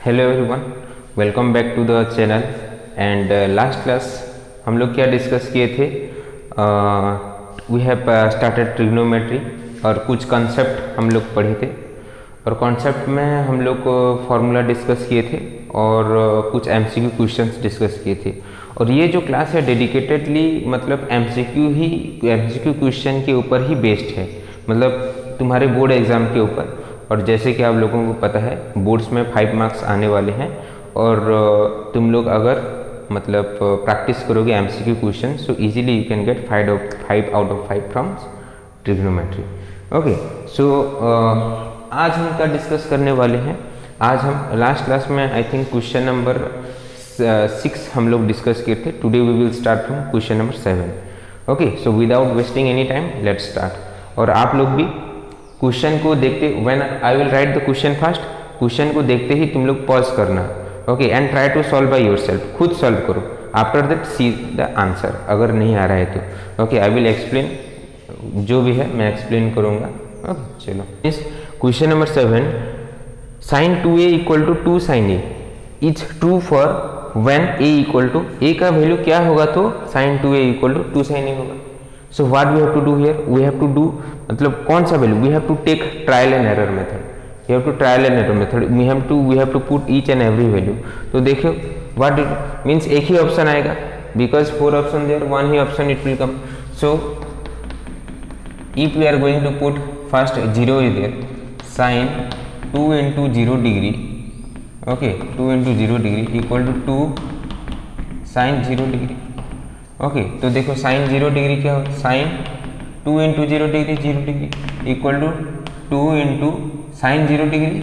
Hello everyone, welcome back to the channel. And last class हम लोग क्या discuss किए थे? वी हैव स्टार्टेड ट्रिग्नोमेट्री और कुछ कॉन्सेप्ट हम लोग पढ़े थे। और कॉन्सेप्ट में हम लोग फार्मूला डिस्कस किए थे और कुछ एमसीक्यू क्वेश्चंस डिस्कस किए थे। और ये जो क्लास है डेडिकेटेडली मतलब एमसीक्यू क्वेश्चन के ऊपर ही बेस्ड है, मतलब तुम्हारे बोर्ड एग्ज़ाम के ऊपर। और जैसे कि आप लोगों को पता है बोर्ड्स में 5 मार्क्स आने वाले हैं और तुम लोग अगर मतलब प्रैक्टिस करोगे MCQ question so easily you can get 5 out of 5 from trigonometry. Okay, so आज हम क्या डिस्कस करने वाले हैं? आज हम लास्ट क्लास में आई थिंक क्वेश्चन नंबर 6 हम लोग डिस्कस किए थे। Today we will start from question number 7। Okay, so without wasting any time let's start. और आप लोग भी क्वेश्चन को देखते when I will write the question first, question को देखते ही तुम लोग पॉज करना। Okay, and try to solve by yourself, खुद सॉल्व करो। After that see the answer, अगर नहीं आ रहा है तो। ओके, आई विल एक्सप्लेन, जो भी है मैं एक्सप्लेन करूँगा। ओके, चलो इस question number 7, sine 2a equal to 2 sine A is true for when a equal to a का वैल्यू क्या होगा तो sine 2a equal to 2 sine A होगा। So what we have to do here? We have to do मतलब कौन सा value? We have to take trial and error method. You have to trial and error method. We have to put each and every value. तो देखो what it means, एक ही option आएगा because 4 option there, 1 ही option it will come. So if we are going to put first 0 is there, sine 2 into 0 degree, okay 2 into 0 degree equal to 2 sine 0 degree. Okay, तो देखो sine 0 degree क्या हो, sine 2 into 0 degree 0 degree equal to 2 into sine 0 degree.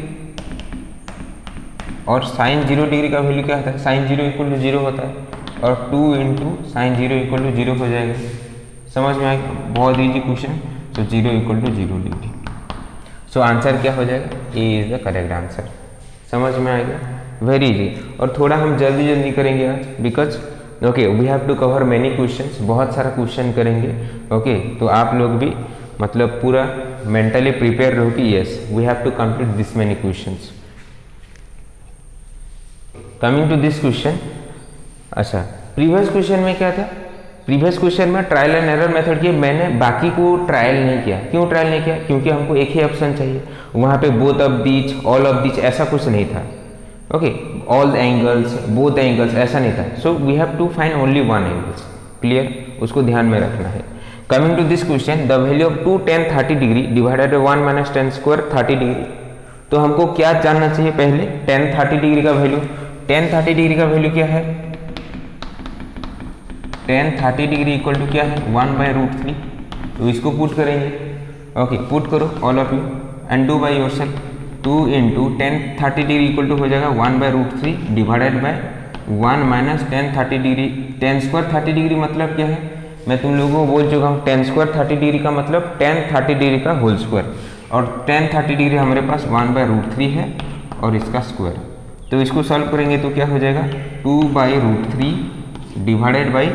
और sign 0 degree का value क्या होता है? Sign 0 equal to 0 होता है और 2 into साइन 0 इक्वल टू 0 हो जाएगा। समझ में आएगा? बहुत ईजी क्वेश्चन। तो 0 equal to 0 degree. So answer क्या हो जाएगा? A is the correct answer. समझ में आएगा? Very easy. और थोड़ा हम जल्दी करेंगे आज because okay we have to cover many questions, बहुत सारा क्वेश्चन करेंगे। ओके, तो आप लोग भी मतलब पूरा मेंटली प्रिपेयर रहो कि yes we have to complete this many questions. Coming to this question, अच्छा प्रीवियस क्वेश्चन में क्या था? प्रीवियस क्वेश्चन में ट्रायल एंड एरर मेथड की मैंने बाकी को ट्रायल नहीं किया। क्यों ट्रायल नहीं किया? क्योंकि हमको एक ही ऑप्शन चाहिए। वहाँ पे both of these, all of these ऐसा कुछ नहीं था। Okay, all angles, both angles ऐसा नहीं था। So we have to find only 1 angles. Clear? उसको ध्यान में रखना है। Coming to this question, the value of 2 tan 30 degree divided by 1 minus tan square 30 degree. तो हमको क्या जानना चाहिए पहले? tan 30 डिग्री का वैल्यू। tan 30 डिग्री का वैल्यू क्या है? tan 30 डिग्री इक्वल टू क्या है? 1/√3। तो इसको पुट करेंगे। ओके, पुट करो all of you and do by yourself. 2 into tan 30 degree equal to हो जाएगा 1/√3 divided by 1 minus tan 30 degree. tan square 30 degree मतलब क्या है? मैं तुम लोगों को बोल चुका हूँ tan स्क्वायर 30 डिग्री का मतलब tan 30 डिग्री का होल स्क्वायर। और tan 30 डिग्री हमारे पास 1/√3 है और इसका स्क्वायर। तो इसको सॉल्व करेंगे तो क्या हो जाएगा? 2/√3 डिवाइडेड बाई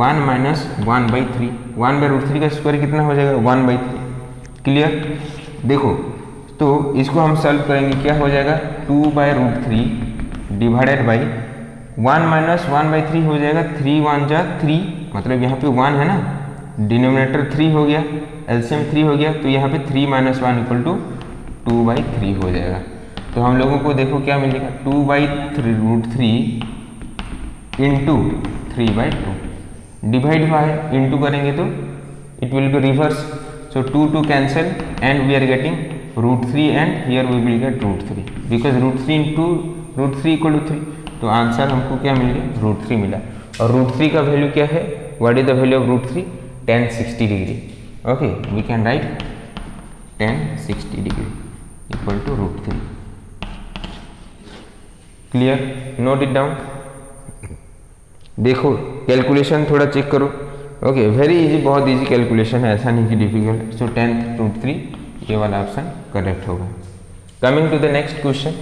1 माइनस 1/3। 1/√3 का स्क्वायर कितना हो जाएगा? 1/3। क्लियर? देखो तो इसको हम सॉल्व करेंगे, क्या हो जाएगा? 2/√3 डिवाइडेड बाई 1 माइनस 1/3 हो जाएगा 3 1 जा 3, मतलब यहाँ पे 1 है ना, डिनोमिनेटर 3 हो गया, एलसीएम 3 हो गया, तो यहाँ पे 3 माइनस 1 इक्वल टू 2/3 हो जाएगा। तो हम लोगों को देखो क्या मिलेगा? 2/√3 इंटू 3/2 डिवाइड हुआ है, इंटू करेंगे तो it will be reverse. So 2 cancel and we are getting √3 and here we will get √3 because √3 into √3 equal to 3। तो आंसर हमको क्या मिल गया? √3 मिला। और √3 का वैल्यू क्या है? What is the value of √3? tan 60 degree. Okay, we can write tan 60 degree equal to √3। Clear? Note it down. देखो कैलकुलेशन थोड़ा चेक करो। ओके, वेरी इजी, बहुत इजी कैलकुलेशन है, ऐसा नहीं कि डिफिकल्ट। सो tan √3 ये वाला ऑप्शन करेक्ट होगा। Coming to the next question,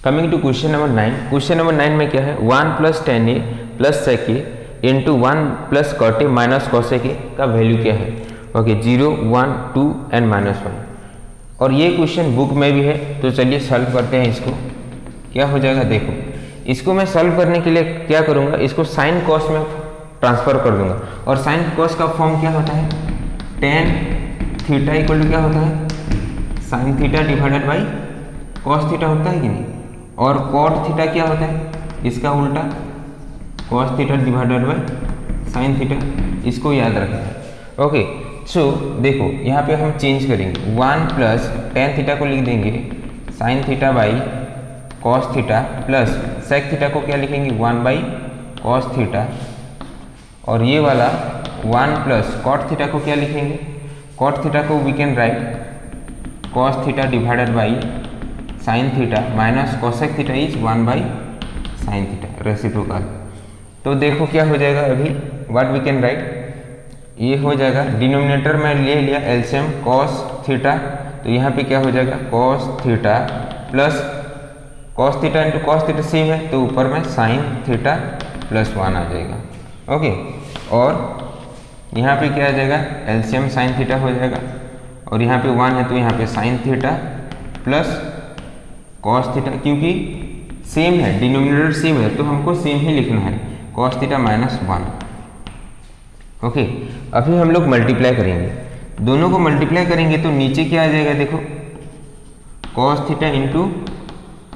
coming to question number 9। Question number 9 में क्या है? 1 + tan a + sec a into 1 + cot a minus cosec a का वैल्यू क्या है? Okay, 0 1 2 and -1। और ये क्वेश्चन बुक में भी है, तो चलिए सॉल्व करते हैं इसको। क्या हो जाएगा, देखो इसको मैं सॉल्व करने के लिए क्या करूँगा, इसको साइन कॉस में ट्रांसफर कर दूंगा। और साइन कॉस का फॉर्म क्या होता है, टेन थीटा इक्वल टू क्या होता है, sine theta divided by cos theta होता है कि नहीं। और कॉट थीटा क्या होता है, इसका उल्टा cos theta divided by sine theta, इसको याद रखना है। ओके सो देखो यहाँ पे हम चेंज करेंगे, 1 प्लस टेन थीटा को लिख देंगे sine theta by cos theta plus sec theta को क्या लिखेंगे 1 बाई कॉस थीटा, और ये वाला 1 प्लस कॉट थीटा को क्या लिखेंगे, कॉट थीटा को we can write cos theta divided by sine theta minus cosec theta is 1 by sine theta reciprocal. तो देखो क्या हो जाएगा, अभी व्हाट वी कैन राइट, ये हो जाएगा डिनोमिनेटर में ले लिया एलसीएम कॉस थीटा, तो यहाँ पे क्या हो जाएगा cos theta plus cos theta into cos theta same है, तो ऊपर में साइन थीटा प्लस 1 आ जाएगा। ओके और यहाँ पे क्या आ जाएगा, एलसीएम साइन थीटा हो जाएगा, और यहाँ पे 1 है तो यहाँ पे sine theta plus cos theta, क्योंकि सेम है डिनोमिनेटर सेम है तो हमको सेम ही लिखना है, कॉस थीटा माइनस 1। ओके अभी हम लोग मल्टीप्लाई करेंगे, दोनों को मल्टीप्लाई करेंगे तो नीचे क्या आ जाएगा, देखो cos theta into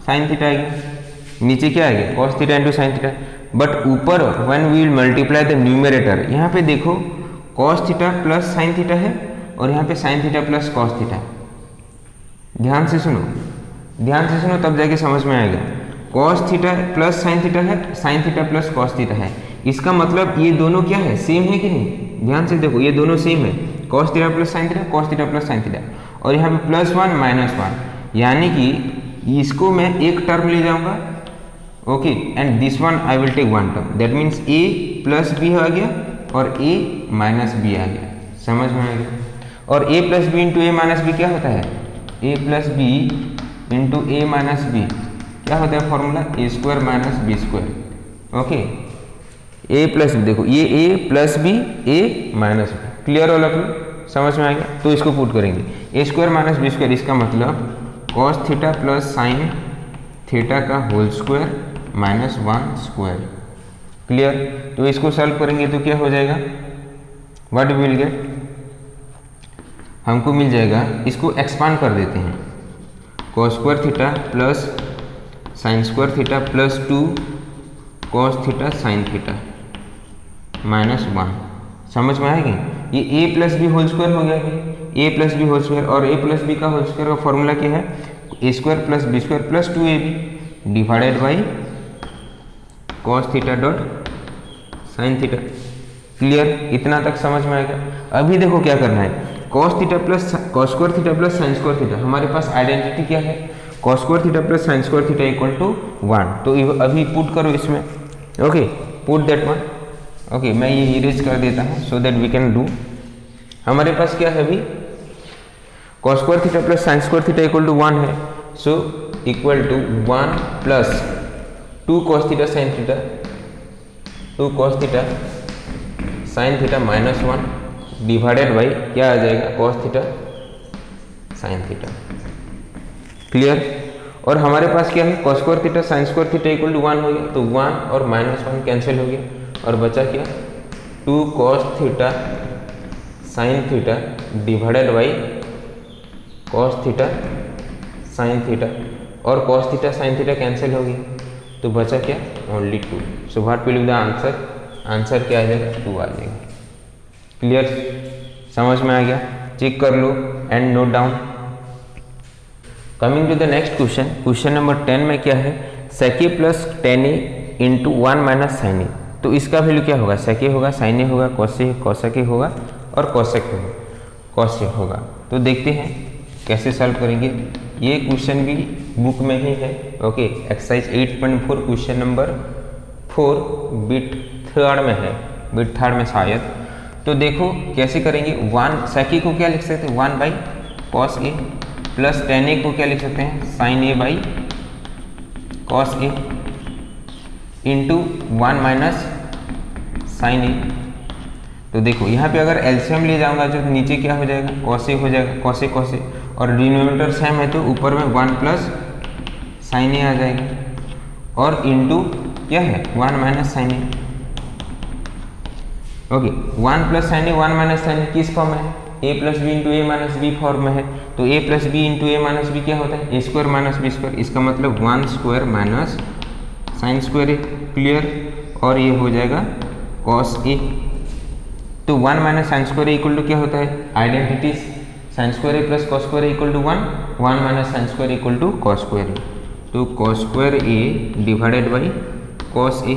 sine theta आएगा, नीचे क्या आएगा cos theta into sine theta, but ऊपर when we will multiply the numerator, यहाँ पे देखो cos theta plus sine theta है और यहाँ पे sine theta plus cos theta. ध्यान से सुनो, ध्यान से सुनो तब जाके समझ में आएगा। Cos theta plus sine theta है, sine theta plus cos theta है, इसका मतलब ये दोनों क्या है, सेम है कि नहीं। ध्यान से देखो ये दोनों सेम है, cos theta plus sine theta, cos theta plus sine theta, और यहाँ पे प्लस 1 माइनस 1, यानी कि इसको मैं एक टर्म ले जाऊंगा। Okay and this one I will take one term, that means a plus B आ गया और a माइनस बी आ गया, समझ में आ गया। और a plus B into A minus B क्या होता है, a plus B into A minus B क्या होता है formula, A square minus B square. Okay a plus B, देखो ये a plus B A minus B, clear हो लग समझ में आ गया। तो इसको पुट करेंगे A square minus B square, इसका मतलब cos theta plus sine theta का whole square minus 1 square, clear. तो इसको सॉल्व करेंगे तो क्या हो जाएगा, व्हाट वी विल गेट, हमको मिल जाएगा, इसको एक्सपांड कर देते हैं, cos square theta plus sine square theta plus 2 cos theta sine theta minus 1, समझ में आएगी। ये a plus B whole square हो गया, a plus B whole square, और a प्लस बी का होल स्क्वायर का फॉर्मूला क्या है, A square plus B square plus 2ab divided by cos theta dot sine theta, clear. इतना तक समझ में आएगा। अभी देखो क्या करना है, cos theta plus cos square theta plus sine square theta, हमारे पास आइडेंटिटी क्या है, cos square theta plus sine square theta equal to 1। तो अभी पुट करो इसमें, okay put that one. Okay मैं ये इरेज कर देता हूँ so that we can do. हमारे पास क्या है अभी, cos square theta plus sine square theta equal to 1 है, so equal to 1 plus 2 cos theta sine theta, 2 cos theta sine theta minus 1 divided by क्या आ जाएगा, cos theta sine theta, clear. और हमारे पास क्या है, cos square theta sine square theta equal to 1 हो गया, तो 1 और माइनस 1 कैंसिल हो गया, और बचा क्या 2 cos theta sine theta divided by cos theta sine theta, और cos theta sine theta cancel हो गया, तो बचा क्या only 2। So what will be the answer, answer क्या आ जाएगा 2 आ जाएगा, क्लियर समझ में आ गया। चेक कर लो and note down. Coming to the next question, question number 10 में क्या है, sec a plus ten A into 1 minus sine A, तो इसका वैल्यू क्या होगा, sec a होगा, sin a होगा, cosec a होगा और cosec होगा, cos a होगा। तो देखते हैं कैसे सॉल्व करेंगे। ये क्वेश्चन भी बुक में ही है, okay exercise 8.4 question number 4 bit 3 में है, बिट 3 में शायद। तो देखो कैसे करेंगे, 1 sec a को क्या लिख सकते हैं 1 by cos A, plus ten A को क्या लिख सकते हैं sine A by cos A, into 1 minus sine A. तो देखो यहाँ पे अगर एलसीएम ले जाऊंगा तो नीचे क्या हो जाएगा, कॉस ए हो जाएगा, कॉस ए, और डिनोमिनेटर सेम है तो ऊपर में 1 प्लस साइन ए आ जाएगा, और इंटू क्या है 1 minus sine A. Okay, 1 plus sine A 1 minus sine A किस फॉर्म है, A plus B into A minus B form में है। तो A plus B into A minus B क्या होता है, A square minus B square, इसका मतलब 1 square minus sine square A. Clear, और ये हो जाएगा कॉस ए। तो 1 minus sine square equal to क्या होता है, identities, sine square A plus cos square equal to 1, 1 minus sine square equal to cos square A. तो cos square A divided by cos A,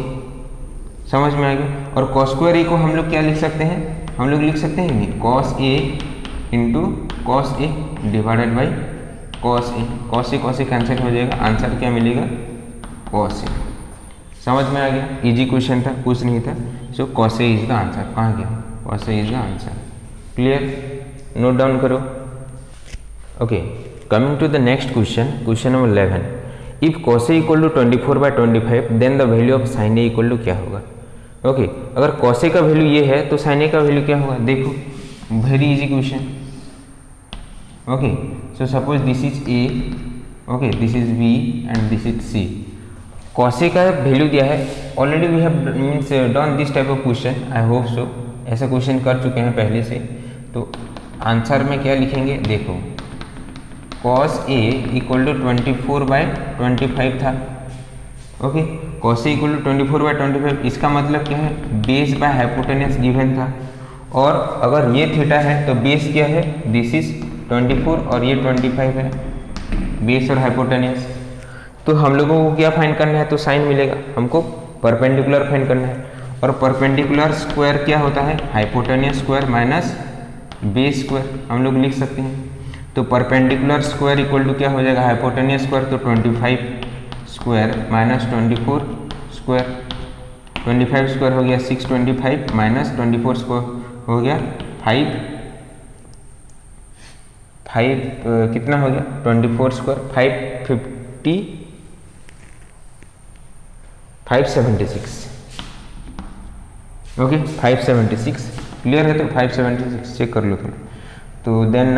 समझ में आ गया। और कॉस स्क्वायर ए को हम लोग क्या लिख सकते हैं, हम लोग लिख सकते हैं नहीं, cos A into cos A divided by cos A. Cos A cancel हो जाएगा, आंसर क्या मिलेगा, कॉस ए। समझ में आ गया, इजी क्वेश्चन था, कुछ नहीं था। So cos A is the answer, कहाँ गया, cos A is the answer. Clear, note down करो। Okay, coming to the next question, question number 11। If cos A equal to 24/25 then the value of sine A equal to क्या होगा। Okay, अगर cos A का value ये है तो sign ए का value क्या होगा, देखो very easy question. Okay, so suppose this is A, okay this is B and this is C. Cos A का वैल्यू दिया है, already we have means done this type of question, I hope so, ऐसा question कर चुके हैं पहले से। तो आंसर में क्या लिखेंगे, देखो कॉस ए इक्वल टू 24/25 था। Okay, cos A equal to 24/25, इसका मतलब क्या है, बेस बाय हाइपोटेनस गिवन था। और अगर ये थीटा है तो बेस क्या है, दिस इज 24 और ये 25 है, बेस और हाइपोटेनस। तो हम लोगों को क्या फाइंड करना है, तो साइन मिलेगा, हमको परपेंडिकुलर फाइंड करना है। और परपेंडिकुलर स्क्वायर क्या होता है, hypotenuse square minus base square, हम लोग लिख सकते हैं। तो परपेंडिकुलर स्क्वायर इक्वल टू क्या हो जाएगा, हाइपोटेनस स्क्वायर, तो 25 स्क्वायर माइनस 24 स्क्वायर, 25 स्क्वायर हो गया 625 माइनस 24 स्क्वायर हो गया 5 कितना हो गया 24 स्क्वायर 576। ओके, 576 क्लियर है। तो 576 चेक कर लो थोड़ा। तो then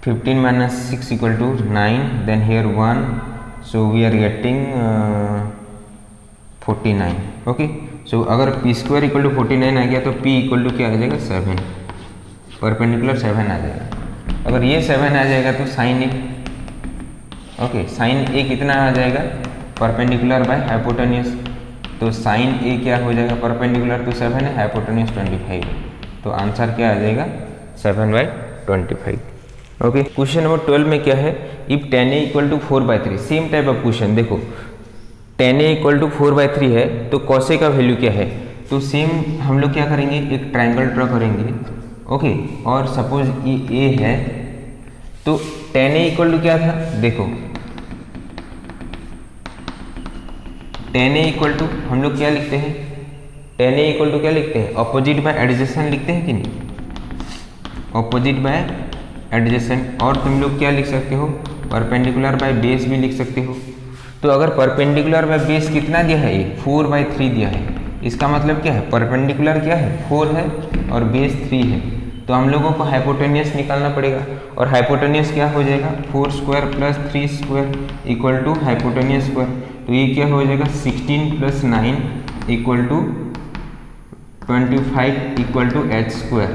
15 minus 6 equal to 9, then here 1, so we are getting 49. Okay, सो अगर p स्क्वायर इक्वल टू 49 आ गया तो p इक्वल टू क्या आ जाएगा, 7, परपेंडिकुलर 7 आ जाएगा। अगर ये 7 आ जाएगा तो साइन ए, ओके साइन ए कितना आ जाएगा, परपेंडिकुलर बाय हाइपोटेन्यूस। तो साइन ए क्या हो जाएगा, परपेंडिकुलर तो 7 है, हाइपोटेन्यूस 25 है। तो आंसर क्या आ जाएगा, 7/25। ओके, क्वेश्चन नंबर 12 में क्या है, if tan a equal to 4/3, same type of question. देखो tan a इक्वल टू 4/3 है तो cos a का वैल्यू क्या है। तो सेम हम लोग क्या करेंगे, एक ट्राइंगल ड्रॉ करेंगे। ओके, और सपोज ये a है तो tan a इक्वल टू क्या था, देखो tan a इक्वल टू हम लोग क्या लिखते हैं, tan a इक्वल टू क्या लिखते हैं, अपोजिट बाय एडजेसेंट लिखते हैं कि नहीं, अपोजिट बाय एडजेसेंट। और तुम लोग क्या लिख सकते हो, परपेंडिकुलर बाय बेस भी लिख सकते हो। तो अगर परपेंडिकुलर बाय बेस कितना दिया है, ये 4/3 दिया है, इसका मतलब क्या है, परपेंडिकुलर क्या है 4 है और बेस 3 है। तो हम लोगों को हाइपोटेन्यूस निकालना पड़ेगा, और हाइपोटेन्यूस क्या हो जाएगा, 4 square plus 3 square equal to hypotenuse square. तो ये क्या हो जाएगा, 16 + 9 equal to 25 equal to h square.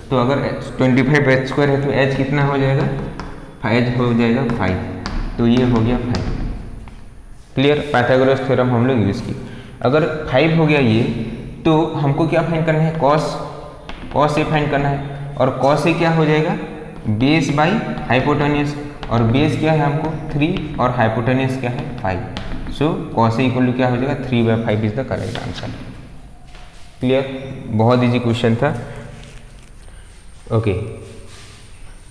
तो अगर 25 h स्क्वायर है तो h कितना हो जाएगा, 5 हो जाएगा 5। तो ये हो गया 5। क्लियर, पाइथागोरस थ्योरम हम लोग यूज़ की। अगर 5 हो गया ये, तो हमको क्या फाइंड करना है, कॉस ए फाइंड करना है। और कॉस ए क्या हो जाएगा, बेस बाई हाइपोटेन्यूस, और बेस क्या है हमको 3 और हाइपोटेन्यूस क्या है 5। So cos A equal to क्या हो जाएगा, 3/5 is the correct answer. Clear, बहुत इजी क्वेश्चन था। Okay,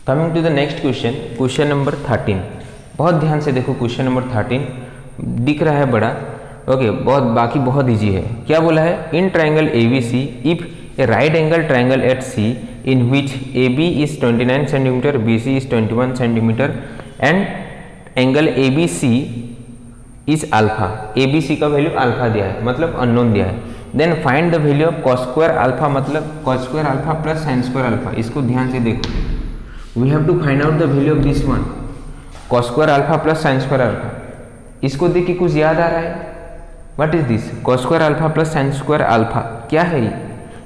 coming to the next question, question number 13। बहुत ध्यान से देखो, क्वेश्चन नंबर 13 दिख रहा है बड़ा, ओके बाकी बहुत इजी है। क्या बोला है, in triangle ABC if a right angle triangle at C in which AB is 29 cm, BC is 21 cm and angle ABC is alpha, ABC का वैल्यू अल्फा दिया है, मतलब अननोन दिया है। Then find the value of cos square alpha, मतलब cos square alpha plus sin square alpha. इसको ध्यान से देखो, we have to find out the value of this one. Cos square alpha plus sine square alpha, इसको देख के कुछ याद आ रहा है? What is this? Cos square alpha plus sine square alpha क्या है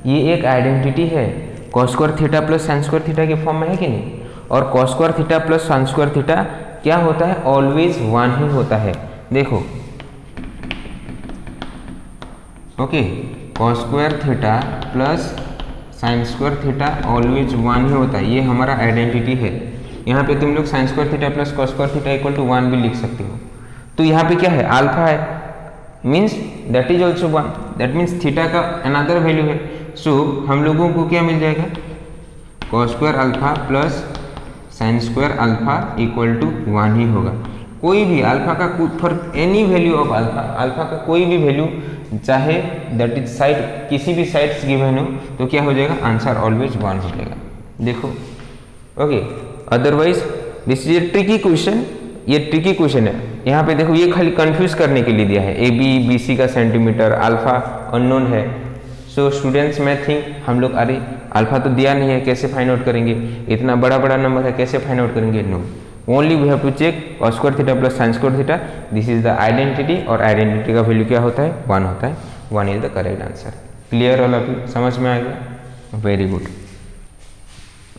ये एक आइडेंटिटी है, cos square theta plus sine square theta के फॉर्म में है कि नहीं? और cos square theta plus sine square theta क्या होता है? ऑलवेज वन ही होता है। देखो okay, cos square theta plus sine square theta always one ही होता है, ये हमारा आइडेंटिटी है। यहाँ पे तुम लोग sine square theta plus cos square theta equal to 1 भी लिख सकते हो। तो यहाँ पे क्या है? अल्फा है, means that is also 1, that means theta का अनदर वैल्यू है। सो हम लोगों को क्या मिल जाएगा? Cos square alpha plus sine square alpha equal to 1 ही होगा। कोई भी अल्फा का for any value of alpha, alpha का कोई भी वैल्यू चाहे दैट इज साइड किसी भी साइड्स गिवन हो तो क्या हो जाएगा? आंसर ऑलवेज 1 हो जाएगा। देखो okay, otherwise this is A tricky question, ये ट्रिकी क्वेश्चन है। यहाँ पे देखो ये खाली कंफ्यूज करने के लिए दिया है, ए बी बी सी का सेंटीमीटर, अल्फा अननोन है। सो स्टूडेंट्स मैं थिंक हम लोग अरे अल्फा तो दिया नहीं है, कैसे फाइंड आउट करेंगे? इतना बड़ा बड़ा नंबर है, कैसे फाइंड आउट करेंगे? No, only we have to check cos square theta plus sine square theta, this is the identity, और आइडेंटिटी का वैल्यू क्या होता है? 1 होता है। 1 is the correct answer. Clear all of you? समझ में आ गया? Very good.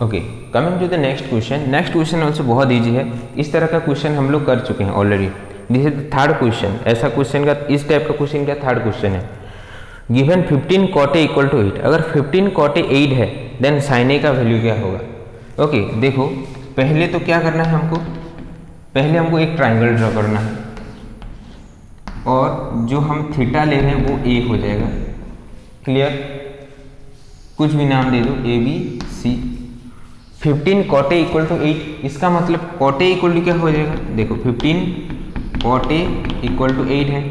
Okay, coming to the next question. Next question also बहुत ईजी है, इस तरह का क्वेश्चन हम लोग कर चुके हैं already. This is the third question. ऐसा क्वेश्चन का इस टाइप का क्वेश्चन क्या थर्ड क्वेश्चन है। Given 15 cot A equal to 8, अगर 15 cot A 8 है देन साइन ए का वैल्यू क्या होगा? ओके देखो पहले तो क्या करना है हमको, पहले हमको एक ट्राइंगल ड्रॉ करना है और जो हम थीटा ले रहे हैं वो ए हो जाएगा। क्लियर? कुछ भी नाम दे दो, A B C. 15 cot A equal to 8, इसका मतलब cot A इक्वल टू क्या हो जाएगा? देखो 15 cot A इक्वल टू 8 है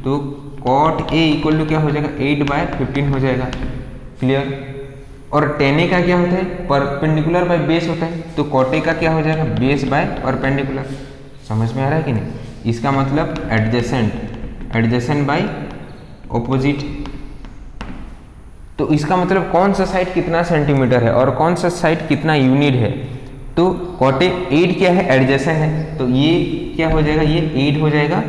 तो cot A इक्वल टू क्या हो जाएगा? 8/15 हो जाएगा। क्लियर? और tan A का क्या होता है? परपेंडिकुलर बाय बेस होता है, तो cot A का क्या हो जाएगा? Base by perpendicular. समझ में आ रहा है कि नहीं? इसका मतलब एडजेसेंट बाय ऑपोजिट। तो इसका मतलब कौन सा साइड कितना सेंटीमीटर है और कौन सा साइड कितना यूनिट है। तो cot A 8 क्या है? एडजेसेंट है, तो ये क्या हो जाएगा? ये 8 हो जाएगा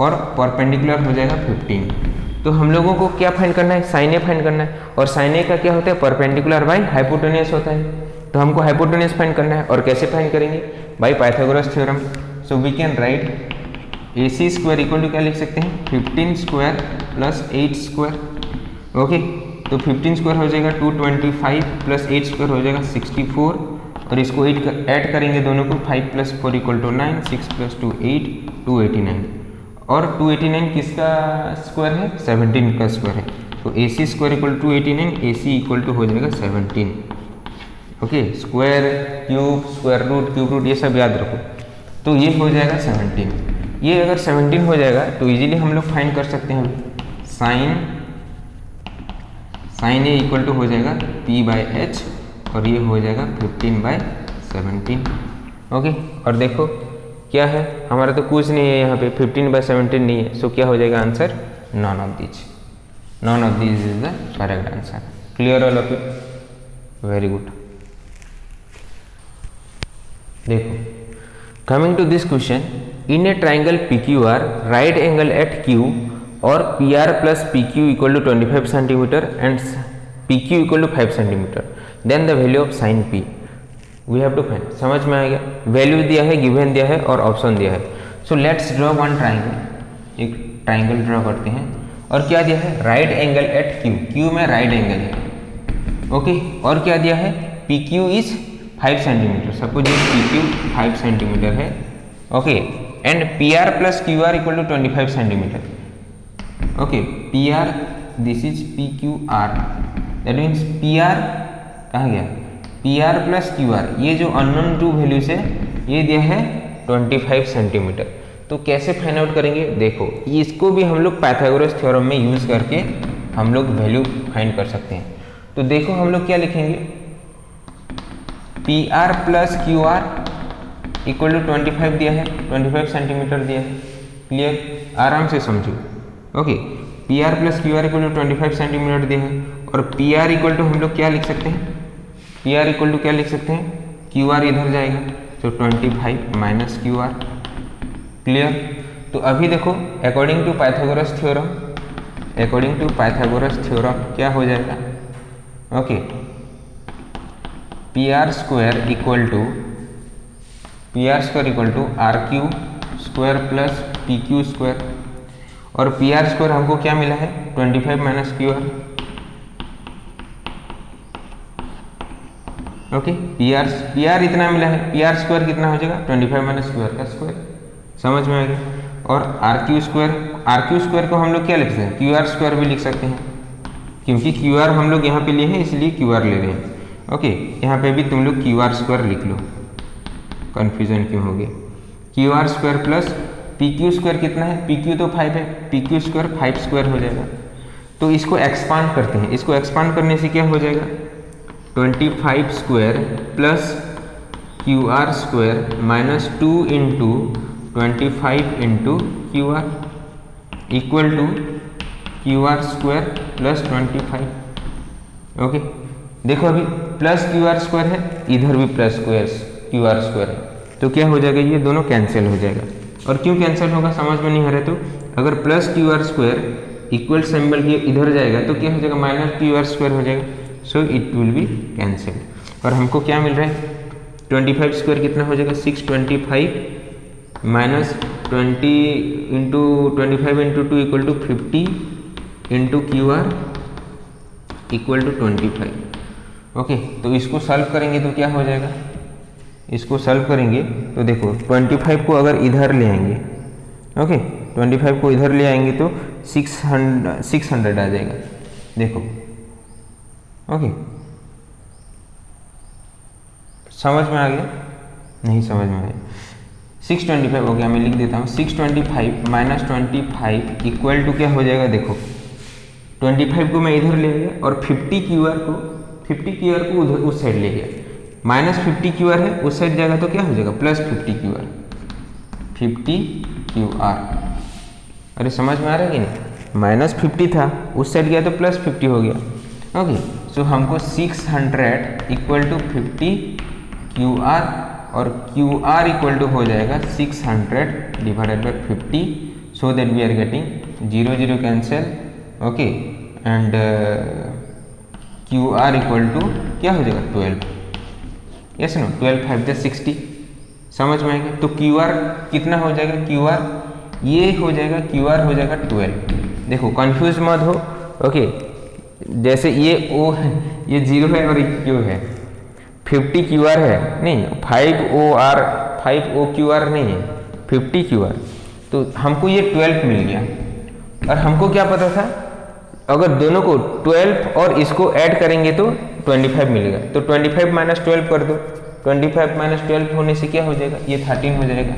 और परपेंडिकुलर हो जाएगा 15। तो हम लोगों को क्या फाइंड करना है? साइन ए फाइंड करना है, और साइन ए का क्या होता है? परपेंडिकुलर बाय हाइपोटेन्यूस होता है। तो हमको हाइपोटेन्यूस फाइंड करना है, और कैसे फाइंड करेंगे? By Pythagoras theorem. So we can write AC square equal to क्या लिख सकते हैं? 15 स्क्वायर प्लस 8 स्क्वायर। ओके, तो 15 स्क्वायर हो जाएगा 225 प्लस 8 स्क्वायर हो जाएगा 64, और इसको ऐड करेंगे दोनों को, 5 + 4 = 9, 6 + 2 8, 289। और 289 किसका स्क्वायर है? 17 का स्क्वायर है। तो AC square equal to 289, AC equal to हो जाएगा 17। Okay, square cube square root cube root ये सब याद रखो। तो ये हो जाएगा 17। ये अगर 17 हो जाएगा तो इजीली हम लोग फाइंड कर सकते हैं साइन ए इक्वल टू हो जाएगा P/H, और ये हो जाएगा 15/17। ओके, और देखो क्या है, हमारा तो कुछ नहीं है यहाँ पे, 15/17 नहीं है। सो क्या हो जाएगा answer? None of these is the correct answer. Clear all of you? Very good. देखो coming to this question, in a triangle PQR right angle at Q और PR + PQ equal to 25 centimetre and PQ equal to 5 centimetre, then the value of sine P we have to find. समझ में आ गया? Value दिया है, given दिया है और ऑप्शन दिया है। So let's draw one triangle. एक ट्राइंगल ड्रॉ करते हैं, और क्या दिया है? राइट एंगल एट Q में राइट एंगल है। ओके, और क्या दिया है? PQ is 5 centimetre. सपोज ये PQ 5 सेंटीमीटर है। Okay, and PR + QR equal to 25 centimetre. Okay, PR this is PQR, that means PR कहाँ गया? PR + QR, ये जो अननोन टू वैल्यूज है ये दिया है 25 सेंटीमीटर। तो कैसे फाइंड आउट करेंगे? देखो इसको भी हम लोग पाइथागोरस थ्योरम में यूज करके हम लोग वैल्यू फाइंड कर सकते हैं। तो देखो हम लोग क्या लिखेंगे? PR + QR इक्वल टू 25 दिया है, 25 सेंटीमीटर दिया है। क्लियर? आराम से समझो। Okay, PR + QR equal to 25 centimetre दिया है, और PR इक्वल टू हम लोग क्या लिख सकते हैं? PR इक्वल टू क्या लिख सकते हैं? QR इधर जाएगा, तो 25 माइनस क्यू आर। क्लियर? तो अभी देखो अकॉर्डिंग टू पाइथागोरस थ्योरम क्या हो जाएगा? Okay, P R square equal to R Q square plus P Q square, और पी आर स्क्वायर हमको क्या मिला है? 25 minus Q R. Okay, P R इतना मिला है, पी आर स्क्वायर कितना हो जाएगा? 25 माइनस क्यू आर का स्क्वायर। समझ में आ गया? और आर क्यू स्क्वायर को हम लोग क्या लिख सकते हैं? क्यू आर स्क्वायर भी लिख सकते हैं, क्योंकि क्यू आर हम लोग यहाँ पे लिए हैं इसलिए क्यू आर ले रहे हैं। ओके, यहाँ पे भी तुम लोग क्यू आर स्क्वायर लिख लो, कन्फ्यूजन क्यों हो गया? Q R square plus P Q square कितना है? पी क्यू तो 5 है, पी क्यू स्क्वायर 5 स्क्वायर हो जाएगा। तो इसको एक्सपांड करते हैं, इसको एक्सपांड करने से क्या हो जाएगा? 25 square plus Q R square minus 2 into 25 into Q R equal to Q R square plus 25। Okay, देखो अभी प्लस क्यू आर स्क्वायर है, इधर भी प्लस क्यू आर स्क्वायर है, तो क्या हो जाएगा? ये दोनों कैंसिल हो जाएगा। और क्यों कैंसिल होगा समझ में नहीं आ रहा है? तो अगर plus Q R square equal symbol के इधर जाएगा तो क्या हो जाएगा? माइनस क्यू आर स्क्वायर हो जाएगा, so it will B cancelled. और हमको क्या मिल रहा है? 25 स्क्वायर कितना हो जाएगा? 625 minus 20 into 25 into 2 equal to 50 into Q R equal to 25। Okay, तो इसको सॉल्व करेंगे तो क्या हो जाएगा? इसको सॉल्व करेंगे तो देखो 25 को अगर इधर ले आएंगे, ओके 25 को इधर ले आएंगे तो 600 आ जाएगा। देखो, ओके समझ में आ गया? नहीं समझ में आया? 625 हो गया, मैं लिख देता हूँ 625 माइनस 25 इक्वल टू क्या हो जाएगा? देखो 25 को मैं इधर ले गया और 50 क्यू आर को उधर उस साइड ले गया, माइनस 50 क्यू आर है उस साइड जाएगा तो क्या हो जाएगा? Plus 50 Q are. अरे समझ में आ रहा है कि नहीं? माइनस 50 था, उस साइड गया तो प्लस 50 हो गया। ओके, सो हमको 600 इक्वल टू 50 क्यू आर, और क्यू आर इक्वल टू हो जाएगा 600 divided by 50, so that we are getting 0 0 cancel. Okay, and Q R equal to क्या हो जाएगा? 12। यस नो, 12 5 जा 60। समझ में आएगा? तो क्यू आर कितना हो जाएगा? क्यू आर ये हो जाएगा, क्यू आर हो जाएगा 12। देखो कंफ्यूज मत हो। ओके, जैसे ये ओ है, ये 0 है और ये क्यू है, 50 क्यू आर है नहीं, 5 ओ क्यू आर नहीं है, 50 क्यू आर। तो हमको ये 12 मिल गया, और हमको क्या पता था? अगर दोनों को 12 और इसको ऐड करेंगे तो 25 मिलेगा, तो 25 माइनस 12 कर दो, 25 माइनस 12 होने से क्या हो जाएगा? ये 13 हो जाएगा।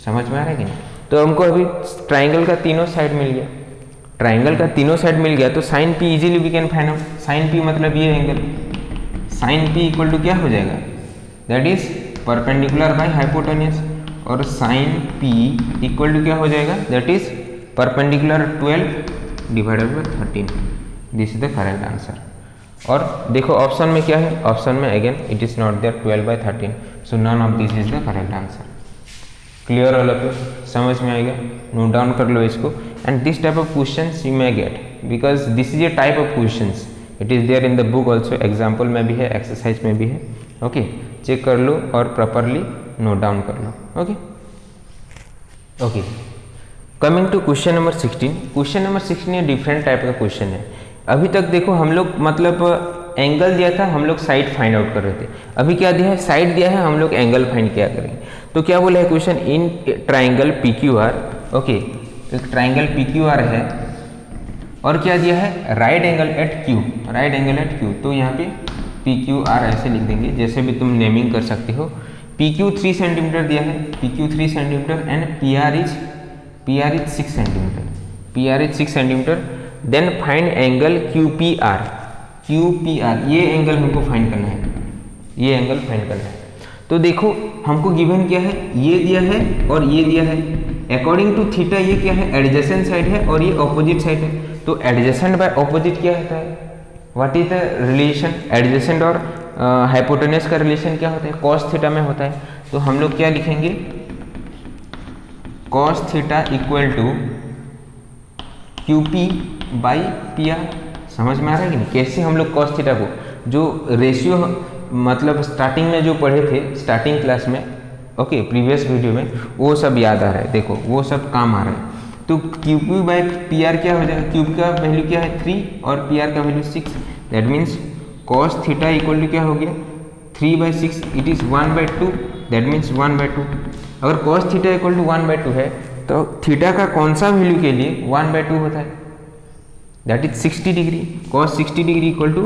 समझ में आ रहा है कि नहीं? तो हमको अभी ट्राइंगल का तीनों साइड मिल गया, तो sine P easily we can find out. Sine P मतलब ये angle, sine P equal to क्या हो जाएगा? That is perpendicular by hypotenuse, और साइन पी इक्वल टू क्या हो जाएगा? That is perpendicular 12 divided by 13। This is the correct answer. और देखो ऑप्शन में क्या है? ऑप्शन में again it is not there 12 by 13, so none of this is the correct answer. Clear all of you? समझ में आएगा? नोट डाउन कर लो इसको। And this type of questions you may get, because this is a type of questions, it is there in the book also, example में भी है, exercise में भी है। ओके, चेक कर लो और प्रॉपरली नोट डाउन कर लो। Okay, coming to question number 16। Question number 16 ये डिफरेंट टाइप का क्वेश्चन है। अभी तक देखो हम लोग मतलब एंगल दिया था, हम लोग साइड फाइंड आउट कर रहे थे। अभी क्या दिया है? साइड दिया है, हम लोग एंगल फाइंड क्या करेंगे। तो क्या बोला है question? In triangle P Q R, okay एक ट्राइंगल पी क्यू आर है, और क्या दिया है? Right angle at Q. तो यहाँ पे पी क्यू आर ऐसे लिख देंगे, जैसे भी तुम नेमिंग कर सकते हो। पी क्यू 3 सेंटीमीटर दिया है, PQ 3 centimetre, and PR is 6 centimetre. Then find angle QPR, ये एंगल हमको फाइंड करना है, तो देखो हमको गिवन क्या है? ये दिया है और ये दिया है। अकॉर्डिंग टू थीटा ये क्या है? एडजेसेंट साइड है और ये ऑपोजिट साइड है। तो एडजेसेंट बाय ऑपोजिट क्या होता है? What is the relation? Adjacent और हाइपोटेन्यूज का रिलेशन क्या होता है? कॉस थीटा में होता है। तो हम लोग क्या लिखेंगे, cos theta equal to QP by PR। समझ में आ रहा है कि नहीं, कैसे हम लोग कॉस थीटा को, जो रेशियो मतलब स्टार्टिंग में जो पढ़े थे स्टार्टिंग क्लास में, ओके, प्रीवियस वीडियो में, वो सब याद आ रहा है, देखो वो सब काम आ रहा है। तो QP बाई PR क्या हो जाएगा, QP का वैल्यू क्या है 3 और PR का value 6, that means cos theta equal to क्या हो गया 3/6, इट इज़ 1/2, दैट मीन्स 1/2। अगर कॉस थीटा इक्वल टू 1/2 है तो थीटा का कौन सा वैल्यू के लिए 1/2 होता है, that is 60 degree. Cos 60 degree equal to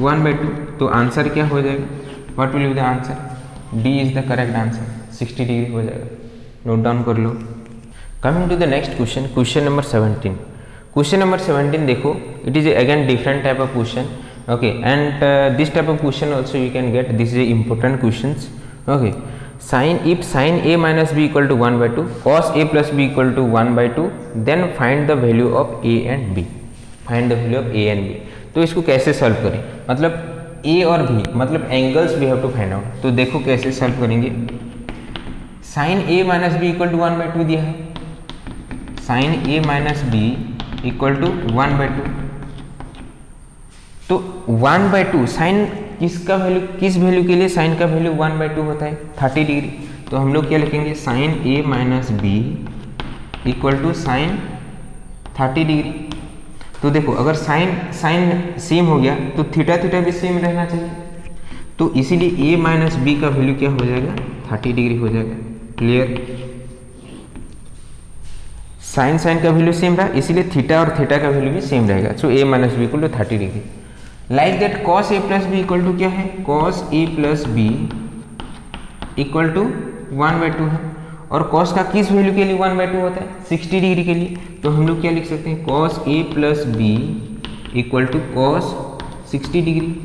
1/2। तो आंसर क्या हो जाएगा, what will be the answer, D is the correct answer, 60 degree हो जाएगा। नोट डाउन कर लो। Coming to the next question, question number 17। Question number 17 देखो, it is again different type of question, okay, and this type of question also you can get, this is a important questions, okay. If sin a minus b equal to 1/2, cos a plus b equal to 1/2, then find the value of a and b, find the value of a and b। तो इसको कैसे solve करें, मतलब a और b मतलब angles we have to find out. तो देखो कैसे सॉल्व करेंगे, sin a minus b equal to 1/2 दिया है, sin a minus b equal to 1/2, तो 1/2 साइन किसका वैल्यू, किस वैल्यू के लिए साइन का वैल्यू 1/2 होता है 30 डिग्री। तो हम लोग क्या लिखेंगे, sine a minus B equal to sine 30 degree. तो देखो अगर साइन सेम हो गया तो थीटा भी सेम रहना चाहिए, तो इसीलिए a माइनस बी का वैल्यू क्या हो जाएगा 30 डिग्री हो जाएगा। क्लियर, साइन का वैल्यू सेम रहा, इसीलिए थीटा और थीटा का वैल्यू भी सेम रहेगा। So a minus B equal to 30 degree. Like that cos a plus B equal to क्या है, cos a plus B equal to 1/2 है, और कॉस का किस वैल्यू के लिए 1/2 होता है 60 डिग्री के लिए। तो हम लोग क्या लिख सकते हैं, cos a plus B equal to cos 60 degree,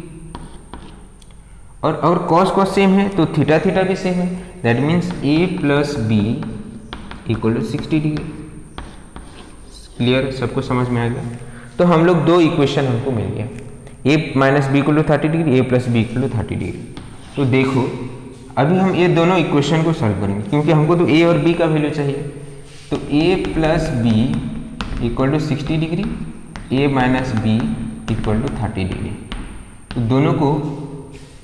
और कॉस सेम है तो थीटा भी सेम है, that means a plus B equal to 60 degree. Clear, सबको समझ में आ गया। तो हम लोग दो इक्वेशन हमको मिल गया, a minus B equal to 30 degree, a plus B equal to 30 degree. तो देखो अभी हम ये दोनों इक्वेशन को सॉल्व करेंगे, क्योंकि हमको तो a और b का वैल्यू चाहिए। तो a plus B equal to 60 degree, a minus B equal to 30 degree. तो दोनों को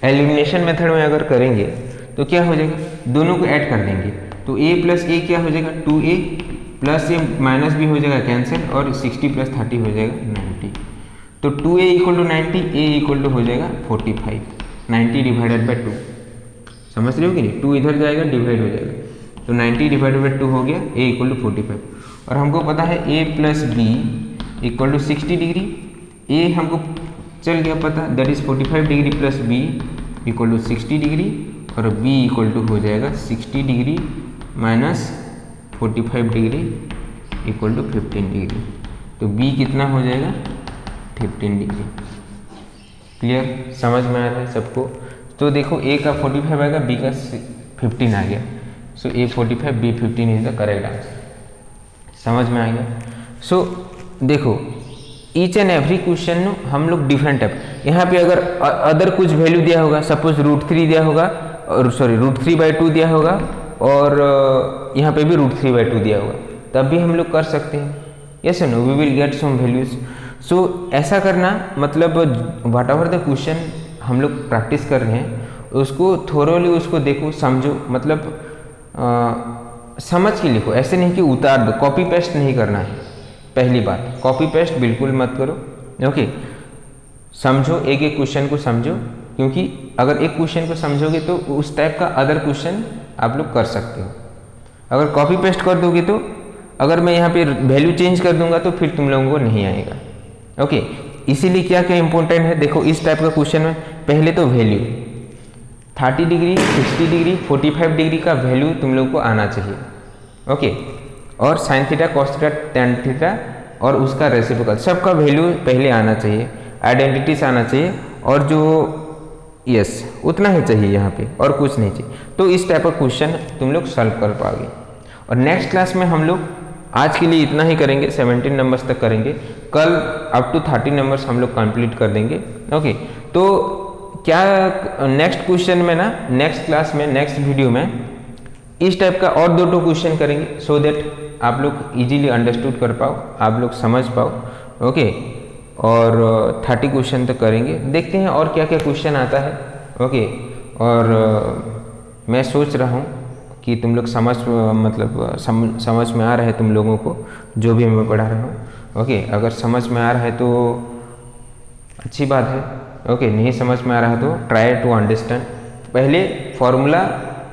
एलिमिनेशन मेथड में अगर करेंगे तो क्या हो जाएगा, दोनों को ऐड कर देंगे। तो a प्लस a क्या हो जाएगा 2a, plus a minus B हो जाएगा कैंसिल, और 60 प्लस 30 हो जाएगा 90। तो 2a equal to 90, a equal to हो जाएगा 45, 90 डिवाइडेड बाई 2। समझ रहे हो कि नहीं, 2 इधर जाएगा डिवाइड हो जाएगा, तो 90 डिवाइडेड बाई 2 हो गया, a इक्वल टू 45। और हमको पता है a plus B equal to 60 degree, a हमको चल गया पता, that is 45 degree plus b equal to 60 degree, और b इक्वल टू हो जाएगा 60 degree minus 45 degree equal to 15 degree. तो b कितना हो जाएगा 15 डिग्री। क्लियर, समझ में आ रहा है सबको। तो देखो a का 45 आएगा, b का 15 आ गया। सो a 45, b 15 is the correct answer. समझ में आ गया। सो देखो ईच एंड एवरी क्वेश्चन हम लोग डिफरेंट टाइप, यहाँ पे अगर अदर कुछ वैल्यू दिया होगा, सपोज √3 दिया होगा, और सॉरी √3/2 दिया होगा, और यहाँ पे भी √3/2 दिया होगा, तब भी हम लोग कर सकते हैं। Yes no, we will get some values. So ऐसा करना, मतलब व्हाट एवर द क्वेश्चन हम लोग प्रैक्टिस कर रहे हैं उसको थोरोली उसको देखो, समझो, मतलब समझ के लिखो, ऐसे नहीं कि उतार दो, कॉपी पेस्ट नहीं करना है। पहली बात, कॉपी पेस्ट बिल्कुल मत करो, ओके। समझो, एक क्वेश्चन को समझो, क्योंकि अगर एक क्वेश्चन को समझोगे तो उस टाइप का अदर क्वेश्चन आप लोग कर सकते हो। अगर कॉपी पेस्ट कर दोगे तो अगर मैं यहाँ पे वैल्यू चेंज कर दूंगा तो फिर तुम लोगों को नहीं आएगा, ओके। इसीलिए क्या क्या इंपॉर्टेंट है, देखो इस टाइप का क्वेश्चन में पहले तो वैल्यू 30 डिग्री, 60 डिग्री, 45 डिग्री का वैल्यू तुम लोग को आना चाहिए, ओके। और sine theta, cos theta, tan theta और उसका रेसिप्रोकल, सबका वैल्यू पहले आना चाहिए, आइडेंटिटीज आना चाहिए, और जो यस उतना ही चाहिए यहाँ पे, और कुछ नहीं चाहिए। तो इस टाइप का क्वेश्चन तुम लोग सॉल्व कर पाओगे। और नेक्स्ट क्लास में हम लोग आज के लिए इतना ही करेंगे, 17 नंबर्स तक करेंगे। कल अप टू 30 नंबर्स हम लोग कंप्लीट कर देंगे, ओके। तो क्या नेक्स्ट क्वेश्चन में ना, नेक्स्ट क्लास में, नेक्स्ट वीडियो में इस टाइप का और 2 क्वेश्चन करेंगे, सो दैट आप लोग इजीली अंडरस्टूड कर पाओ, आप लोग समझ पाओ। ओके, और 30 क्वेश्चन तक करेंगे, देखते हैं और क्या क्या क्वेश्चन आता है। ओके, और मैं सोच रहा हूँ कि तुम लोग समझ में आ रहा है तुम लोगों को जो भी मैं पढ़ा रहा हूँ। ओके, अगर समझ में आ रहा है तो अच्छी बात है। ओके, नहीं समझ में आ रहा है तो ट्राई टू अंडरस्टैंड। पहले फॉर्मूला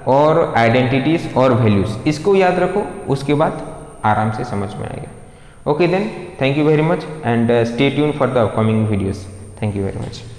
और आइडेंटिटीज और वैल्यूज इसको याद रखो, उसके बाद आराम से समझ में आएगा। Okay then, thank you very much and stay tune for the upcoming videos. Thank you very much.